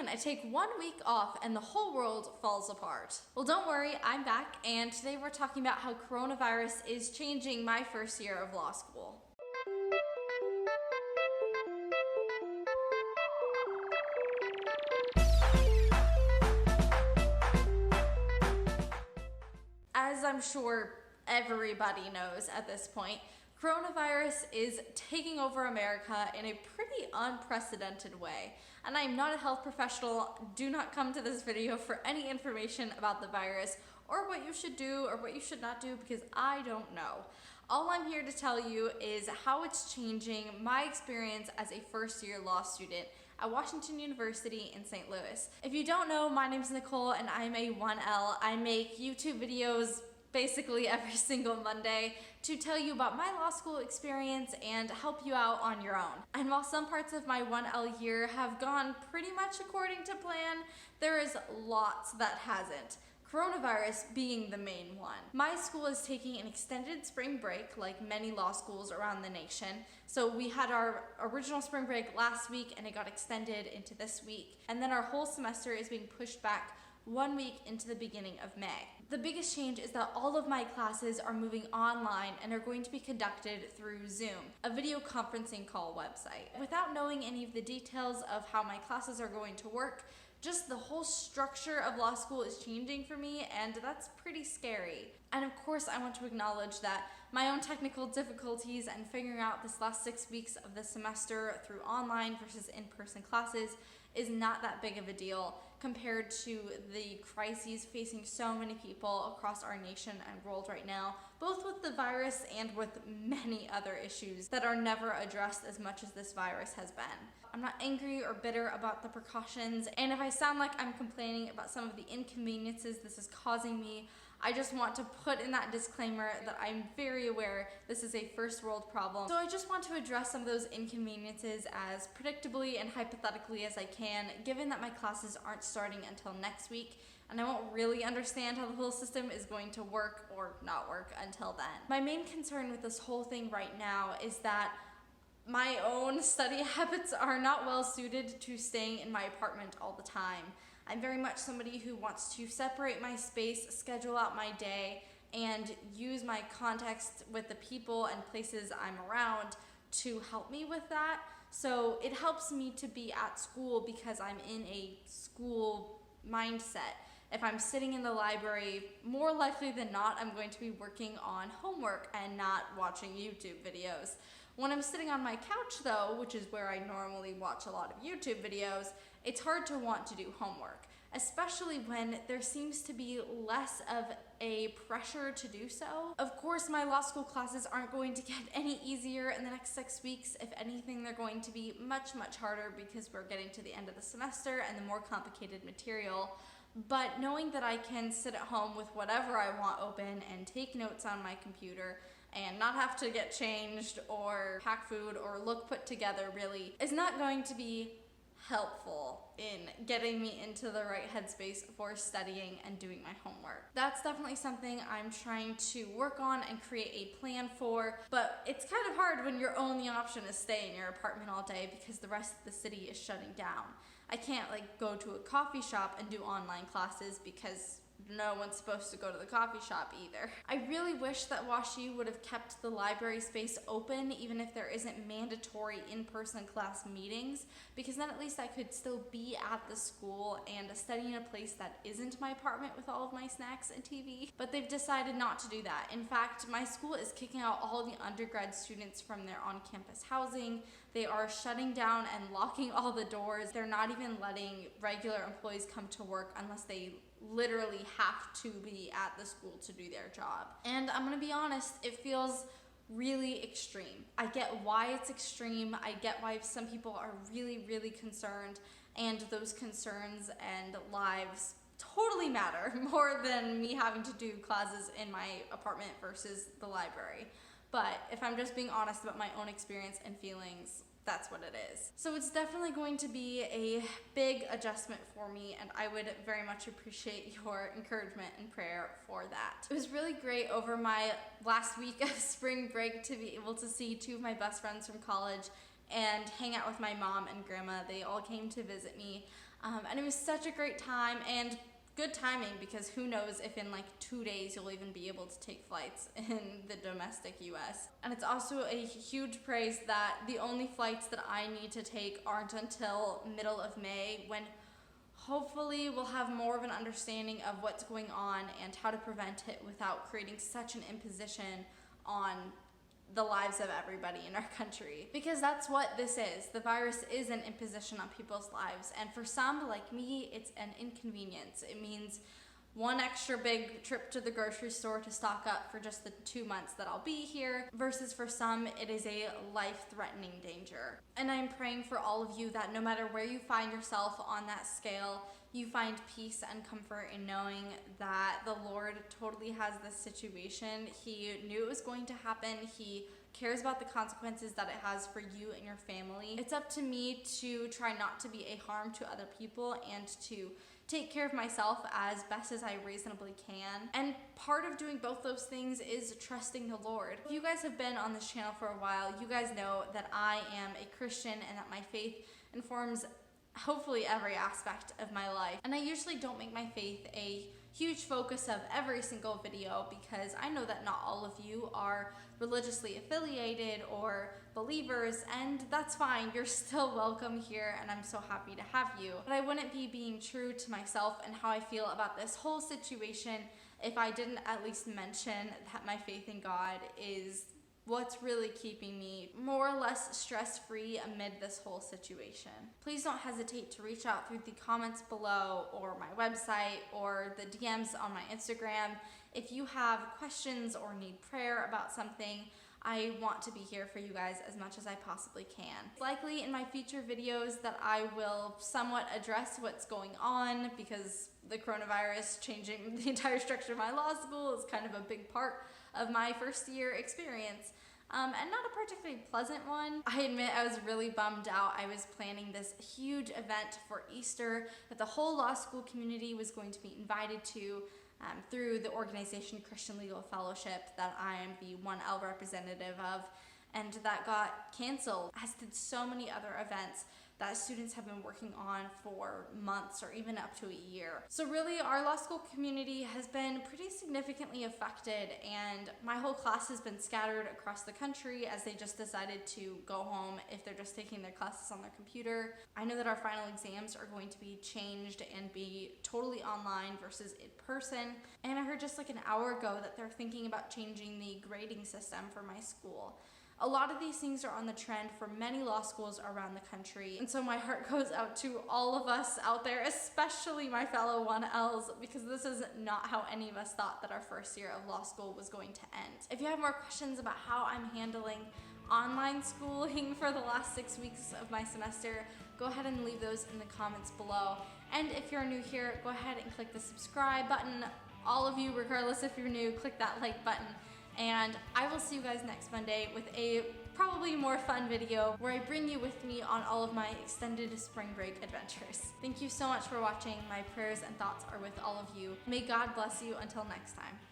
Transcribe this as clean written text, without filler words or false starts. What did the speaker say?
man, I take 1 week off and the whole world falls apart. Well, don't worry, I'm back, and today we're talking about how coronavirus is changing my first year of law school. As I'm sure everybody knows at this point, coronavirus is taking over America in a pretty unprecedented way. And I'm not a health professional. Do not come to this video for any information about the virus or what you should do or what you should not do, because I don't know. All I'm here to tell you is how it's changing my experience as a first-year law student at Washington University in St. Louis. If you don't know, my name is Nicole and I'm a 1L. I make YouTube videos basically every single Monday to tell you about my law school experience and help you out on your own. And while some parts of my 1L year have gone pretty much according to plan, there is lots that hasn't. Coronavirus being the main one. My school is taking an extended spring break, like many law schools around the nation. So we had our original spring break last week and it got extended into this week. And then our whole semester is being pushed back 1 week into the beginning of May. The biggest change is that all of my classes are moving online and are going to be conducted through Zoom, a video conferencing call website. Without knowing any of the details of how my classes are going to work, just the whole structure of law school is changing for me, and that's pretty scary. And of course, I want to acknowledge that my own technical difficulties and figuring out this last 6 weeks of the semester through online versus in-person classes is not that big of a deal compared to the crises facing so many people across our nation and world right now, both with the virus and with many other issues that are never addressed as much as this virus has been. I'm not angry or bitter about the precautions, and if I sound like I'm complaining about some of the inconveniences this is causing me, I just want to put in that disclaimer that I'm very aware this is a first world problem. So I just want to address some of those inconveniences as predictably and hypothetically as I can, given that my classes aren't starting until next week, and I won't really understand how the whole system is going to work or not work until then. My main concern with this whole thing right now is that my own study habits are not well suited to staying in my apartment all the time. I'm very much somebody who wants to separate my space, schedule out my day, and use my context with the people and places I'm around to help me with that. So it helps me to be at school because I'm in a school mindset. If I'm sitting in the library, more likely than not, I'm going to be working on homework and not watching YouTube videos. When I'm sitting on my couch though, which is where I normally watch a lot of YouTube videos, it's hard to want to do homework, especially when there seems to be less of a pressure to do so. Of course, my law school classes aren't going to get any easier in the next 6 weeks. If anything, they're going to be much, much harder because we're getting to the end of the semester and the more complicated material. But knowing that I can sit at home with whatever I want open and take notes on my computer and not have to get changed or pack food or look put together really is not going to be helpful in getting me into the right headspace for studying and doing my homework. That's definitely something I'm trying to work on and create a plan for, but it's kind of hard when your only option is stay in your apartment all day because the rest of the city is shutting down. I can't go to a coffee shop and do online classes because no one's supposed to go to the coffee shop either. I really wish that WashU would have kept the library space open even if there isn't mandatory in-person class meetings, because then at least I could still be at the school and study in a place that isn't my apartment with all of my snacks and TV. But they've decided not to do that. In fact, my school is kicking out all the undergrad students from their on-campus housing. They are shutting down and locking all the doors. They're not even letting regular employees come to work unless they literally have to be at the school to do their job. And I'm gonna be honest, it feels really extreme. I get why it's extreme. I get why some people are really, really concerned, and those concerns and lives totally matter more than me having to do classes in my apartment versus the library. But if I'm just being honest about my own experience and feelings, that's what it is. So it's definitely going to be a big adjustment for me, and I would very much appreciate your encouragement and prayer for that. It was really great over my last week of spring break to be able to see 2 of my best friends from college and hang out with my mom and grandma. They all came to visit me. And it was such a great time and good timing, because who knows if in like 2 days you'll even be able to take flights in the domestic US. And it's also a huge praise that the only flights that I need to take aren't until middle of May, when hopefully we'll have more of an understanding of what's going on and how to prevent it without creating such an imposition on the lives of everybody in our country. Because that's what this is. The virus is an imposition on people's lives. And for some, like me, it's an inconvenience. It means one extra big trip to the grocery store to stock up for just the 2 months that I'll be here, versus for some, it is a life-threatening danger. And I'm praying for all of you that no matter where you find yourself on that scale, you find peace and comfort in knowing that the Lord totally has this situation. He knew it was going to happen. He cares about the consequences that it has for you and your family. It's up to me to try not to be a harm to other people and to take care of myself as best as I reasonably can. And part of doing both those things is trusting the Lord. If you guys have been on this channel for a while, you guys know that I am a Christian and that my faith informs hopefully every aspect of my life. And I usually don't make my faith a huge focus of every single video, because I know that not all of you are religiously affiliated or believers, and that's fine. You're still welcome here, and I'm so happy to have you. But I wouldn't be being true to myself and how I feel about this whole situation if I didn't at least mention that my faith in God is what's really keeping me more or less stress-free amid this whole situation. Please don't hesitate to reach out through the comments below or my website or the DMs on my Instagram. If you have questions or need prayer about something, I want to be here for you guys as much as I possibly can. Likely in my future videos that I will somewhat address what's going on, because the coronavirus changing the entire structure of my law school is kind of a big part of my first year experience. And not a particularly pleasant one. I admit I was really bummed out. I was planning this huge event for Easter that the whole law school community was going to be invited to through the organization Christian Legal Fellowship that I am the 1L representative of, and that got canceled, as did so many other events that students have been working on for months or even up to a year. So really, our law school community has been pretty significantly affected, and my whole class has been scattered across the country as they just decided to go home if they're just taking their classes on their computer. I know that our final exams are going to be changed and be totally online versus in person. And I heard just like an hour ago that they're thinking about changing the grading system for my school. A lot of these things are on the trend for many law schools around the country, and so my heart goes out to all of us out there, especially my fellow 1Ls, because this is not how any of us thought that our first year of law school was going to end. If you have more questions about how I'm handling online schooling for the last 6 weeks of my semester, go ahead and leave those in the comments below. And if you're new here, go ahead and click the subscribe button. All of you, regardless if you're new, click that like button. And I will see you guys next Monday with a probably more fun video where I bring you with me on all of my extended spring break adventures. Thank you so much for watching. My prayers and thoughts are with all of you. May God bless you until next time.